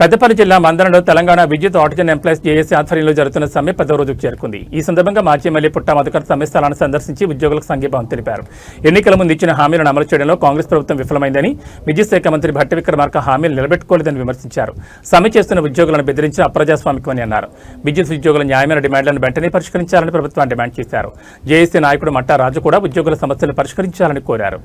పెద్దపల్లి జిల్లా మందరంలో తెలంగాణ విద్యుత్ oxygen employees JAC ఆధ్వర్యంలో జరుగుతున్న సమ్మె 10వ రోజుకు చేరుకుంది. ఈ సందర్భంగా మాజీ ఎమ్మెల్యే పుట్ట మధుకర్ సమ్మె స్థలాన్ని సందర్శించి ఉద్యోగులకు సంఘీభావం తెలిపారు. ఎన్నికల ముందు ఇచ్చిన హామీలను అమలు చేయడంలో కాంగ్రెస్ ప్రభుత్వం విఫలమైందని, విద్యుత్ శాఖ మంత్రి భట్టి విక్రమార్క హామీలు నిలబెట్టుకోలేదని విమర్శించారు. సమ్మె చేస్తున్న ఉద్యోగులను బెదిరించి అప్రజాస్వామికమని అన్నారు. విద్యుత్ ఉద్యోగుల న్యాయమైన డిమాండ్లను వెంటనే పరిష్కరించాలని ప్రభుత్వాన్ని డిమాండ్ చేశారు. జేఏసీ నాయకుడు మట్టా రాజు కూడా ఉద్యోగుల సమస్యలను పరిష్కరించాలని కోరారు.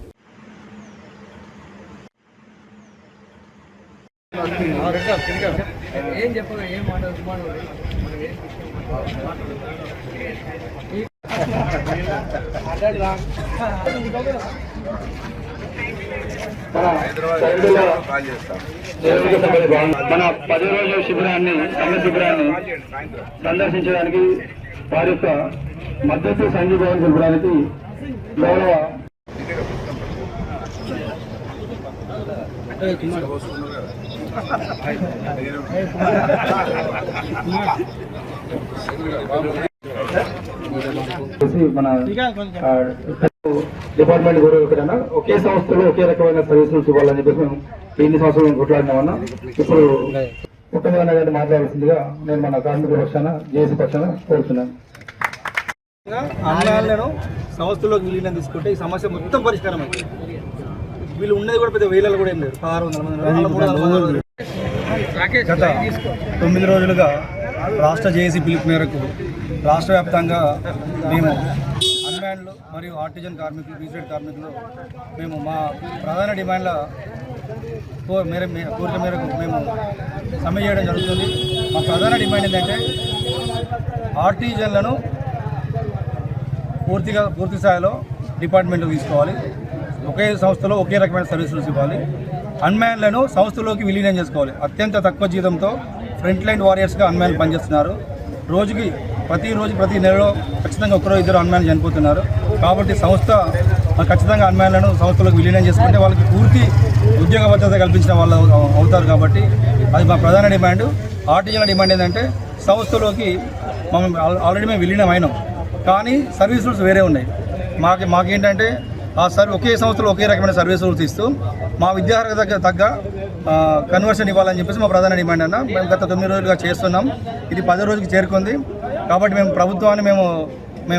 మన 10 రోజుల శిబిరాన్ని సమ్మె శిబిరాన్ని సందర్శించడానికి వారి యొక్క మద్దతు సంఘీభావం తెలపడానికి గౌరవ మన డిపార్ట్మెంట్ కూడా ఎక్కడైనా ఒకే సంస్థలో ఒకే రకమైన సర్వీసులు ఇవ్వాలని చెప్పేసి మేము ఎన్ని సంవత్సరాలు కొట్లాడినామన్నా ఇప్పుడు పుట్టమన్న గారిని మాట్లాడాల్సిందిగా నేను మన కార్మికుల పక్షాన జేఏసీ పక్షాన కోరుతున్నాను. ఆన్లైన్లను సంస్థలోకి విలీనం తీసుకుంటే ఈ సమస్య మొత్తం పరిష్కారం అవుతుంది. వీళ్ళు ఉన్నది కూడా పెద్ద వేలలో కూడా ఏం లేదు. 600 మంది. గత 9 రోజులుగా రాష్ట్ర జేఏసీ పిలుపు మేరకు రాష్ట్ర వ్యాప్తంగా మేము అన్మ్యాన్లు మరియు ఆర్టిజన్ కార్మికులు, బీసీడీ కార్మికులు మేము మా ప్రధాన డిమాండ్ల కోరిక మేరకు మేము సమ్మె చేయడం జరుగుతుంది. మా ప్రధాన డిమాండ్ ఏంటంటే ఆర్టిజన్లను పూర్తి స్థాయిలో డిపార్ట్మెంట్కి తీసుకోవాలి. ఒకే సంస్థలో ఒకే రకమైన సర్వీసులు ఇవ్వాలి. అన్మ్యాన్లను సంస్థలోకి విలీనం చేసుకోవాలి. అత్యంత తక్కువ జీతంతో ఫ్రంట్ లైన్ వారియర్స్గా అన్మ్యాన్ పనిచేస్తున్నారు. ప్రతి నెలలో ఖచ్చితంగా ఒకరో ఇద్దరు అన్మ్యాన్ చనిపోతున్నారు. కాబట్టి సంస్థ ఖచ్చితంగా అన్మ్యాన్లను సంస్థలోకి విలీనం చేసుకుంటే వాళ్ళకి పూర్తి ఉద్యోగ భద్రత కల్పించిన వాళ్ళు అవుతారు. కాబట్టి అది మా ప్రధాన డిమాండ్. ఆర్టిజన్ల డిమాండ్ ఏంటంటే సంస్థలోకి ఆల్రెడీ మేము విలీనం అయినాం, కానీ సర్వీస్ రూల్స్ వేరే ఉన్నాయి. మాకేంటంటే ఒకే సంస్థలో ఒకే రకమైన సర్వీస్ రూల్స్ ఇస్తూ మా విద్యార్హతకు తగ్గ కన్వర్షన్ ఇవ్వాలని చెప్పేసి మా ప్రధాన డిమాండ్ అన్న. మేము గత 9 రోజులుగా చేస్తున్నాం. ఇది 10 రోజుకి చేరుకుంది. కాబట్టి మేము ప్రభుత్వాన్ని మేము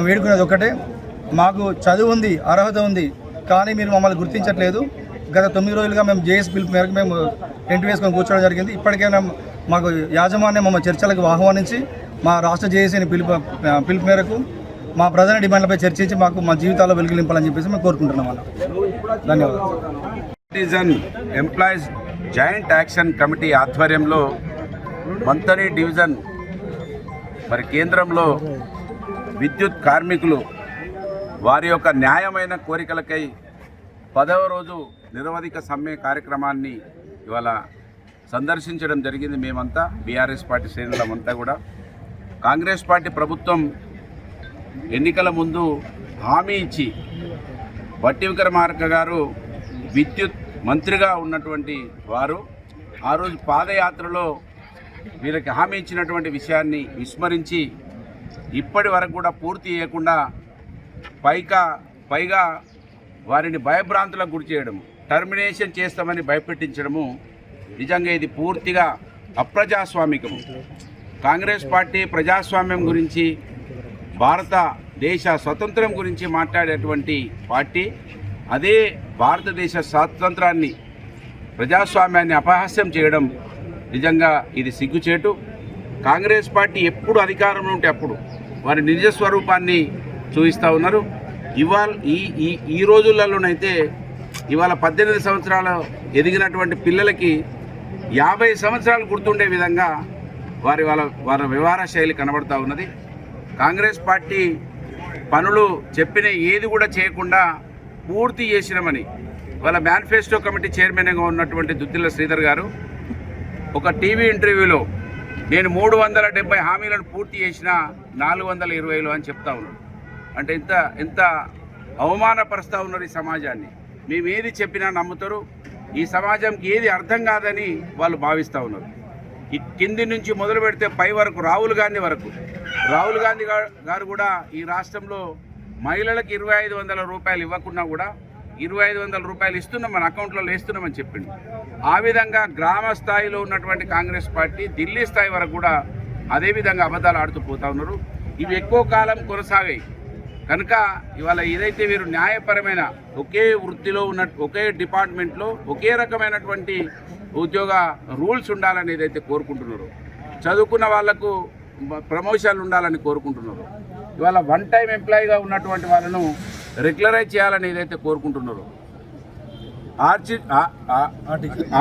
వేడుకునేది ఒకటే, మాకు చదువు ఉంది, అర్హత ఉంది, కానీ మీరు మమ్మల్ని గుర్తించట్లేదు. గత 9 రోజులుగా మేము జేఏసీ పిలుపు మేరకు మేము టెంట్ వేసుకొని కూర్చోవడం జరిగింది. ఇప్పటికైనా మాకు యాజమాన్యం మమ్మల్ని చర్చలకు ఆహ్వానించి మా రాష్ట్ర జేఏసీని పిలుపు మేరకు మా ప్రధాన డిమాండ్లపై చర్చించి మాకు మా జీవితాల్లో వెలుగు నింపాలని చెప్పేసి మేము కోరుకుంటున్నాం అన్న. ధన్యవాదాలు. Artisan employees joint action committee ఆధ్వర్యంలో మంతని డివిజన్ మరి కేంద్రంలో విద్యుత్ కార్మికులు వారి యొక్క న్యాయమైన కోరికలకై 10వ రోజు నిరవధిక సమ్మె కార్యక్రమాన్ని ఇవాళ సందర్శించడం జరిగింది. మేమంతా బీఆర్ఎస్ పార్టీ శ్రేణులమంతా కూడా. కాంగ్రెస్ పార్టీ ప్రభుత్వం ఎన్నికల ముందు హామీ ఇచ్చి భట్టి విక్రమార్క గారు విద్యుత్ మంత్రిగా ఉన్నటువంటి వారు ఆ రోజు పాదయాత్రలో వీళ్ళకి హామీ ఇచ్చినటువంటి విషయాన్ని విస్మరించి ఇప్పటి వరకు కూడా పూర్తి చేయకుండా పైగా వారిని భయభ్రాంతులకు గురి చేయడము, టర్మినేషన్ చేస్తామని భయపెట్టించడము నిజంగా ఇది పూర్తిగా అప్రజాస్వామికము. కాంగ్రెస్ పార్టీ ప్రజాస్వామ్యం గురించి, భారతదేశ స్వతంత్రం గురించి మాట్లాడేటువంటి పార్టీ అదే భారతదేశ స్వాతంత్రాన్ని, ప్రజాస్వామ్యాన్ని అపహాస్యం చేయడం నిజంగా ఇది సిగ్గుచేటు. కాంగ్రెస్ పార్టీ ఎప్పుడు అధికారంలో ఉంటే అప్పుడు వారి నిజ స్వరూపాన్ని చూపిస్తూ ఉన్నారు. ఈ రోజులలోనైతే ఇవాళ 18 సంవత్సరాలు ఎదిగినటువంటి పిల్లలకి 50 సంవత్సరాలు గుర్తుండే విధంగా వారి వ్యవహార శైలి కనబడుతూ ఉన్నది. కాంగ్రెస్ పార్టీ పనులు చెప్పిన ఏది కూడా చేయకుండా పూర్తి చేసినామని వాళ్ళ మేనిఫెస్టో కమిటీ చైర్మన్గా ఉన్నటువంటి దుద్దిల్ల శ్రీధర్ గారు ఒక టీవీ ఇంటర్వ్యూలో నేను 370 హామీలను పూర్తి చేసిన 420 అని చెప్తా ఉన్నాడు. అంటే ఎంత అవమానపరుస్తూ ఉన్నారు ఈ సమాజాన్ని. మేము ఏది చెప్పినా నమ్ముతారు, ఈ సమాజంకి ఏది అర్థం కాదని వాళ్ళు భావిస్తూ ఉన్నారు. ఈ కింది నుంచి మొదలు పెడితే పై వరకు రాహుల్ గాంధీ గారు కూడా ఈ రాష్ట్రంలో మహిళలకు 2500 రూపాయలు ఇవ్వకుండా కూడా 2500 రూపాయలు ఇస్తున్నాం, మన అకౌంట్లో వేస్తున్నామని చెప్పిండు. ఆ విధంగా గ్రామ స్థాయిలో ఉన్నటువంటి కాంగ్రెస్ పార్టీ ఢిల్లీ స్థాయి వరకు కూడా అదేవిధంగా అబద్ధాలు ఆడుతూ పోతా ఉన్నారు. ఇవి ఎక్కువ కాలం కొనసాగాయి కనుక ఇవాళ ఏదైతే వీరు న్యాయపరమైన ఒకే వృత్తిలో ఉన్న ఒకే డిపార్ట్మెంట్లో ఒకే రకమైనటువంటి ఉద్యోగ రూల్స్ ఉండాలని ఏదైతే కోరుకుంటున్నారో, చదువుకున్న వాళ్లకు ప్రమోషన్లు ఉండాలని కోరుకుంటున్నారు, ఇవాళ వన్ టైం ఎంప్లాయీగా ఉన్నటువంటి వాళ్ళను రెగ్యులరైజ్ చేయాలని ఏదైతే కోరుకుంటున్నారో,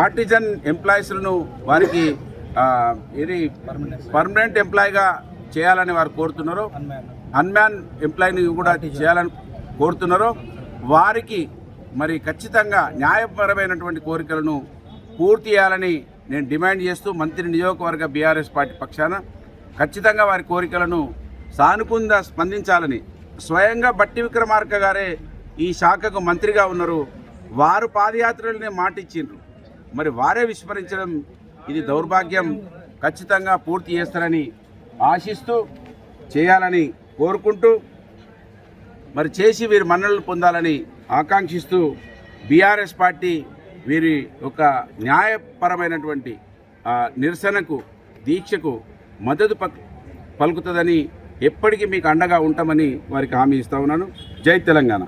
ఆర్టిజన్ ఎంప్లాయీస్లను వారికి ఇది పర్మనెంట్ ఎంప్లాయీగా చేయాలని వారు కోరుతున్నారో, అన్మ్యాన్ ఎంప్లాయీని కూడా చేయాలని కోరుతున్నారో వారికి మరి ఖచ్చితంగా న్యాయపరమైనటువంటి కోరికలను పూర్తి చేయాలని నేను డిమాండ్ చేస్తూ మంత్రి నియోజకవర్గ బీఆర్ఎస్ పార్టీ పక్షాన ఖచ్చితంగా వారి కోరికలను సానుకూలంగా స్పందించాలని స్వయంగా బట్టి విక్రమార్క గారే ఈ శాఖకు మంత్రిగా ఉన్నారు. వారు పాదయాత్రలనే మాటిచ్చిండ్రు, మరి వారే విస్మరించడం ఇది దౌర్భాగ్యం. ఖచ్చితంగా పూర్తి చేస్తారని ఆశిస్తూ చేయాలని కోరుకుంటూ మరి చేసి వీరి మన్ననలు పొందాలని ఆకాంక్షిస్తూ బీఆర్ఎస్ పార్టీ వీరి ఒక న్యాయపరమైనటువంటి నిరసనకు దీక్షకు మద్దతు పలుకుతుందని ఎప్పటికీ మీకు అండగా ఉంటామని వారికి హామీ ఇస్తా ఉన్నాను. జై తెలంగాణ.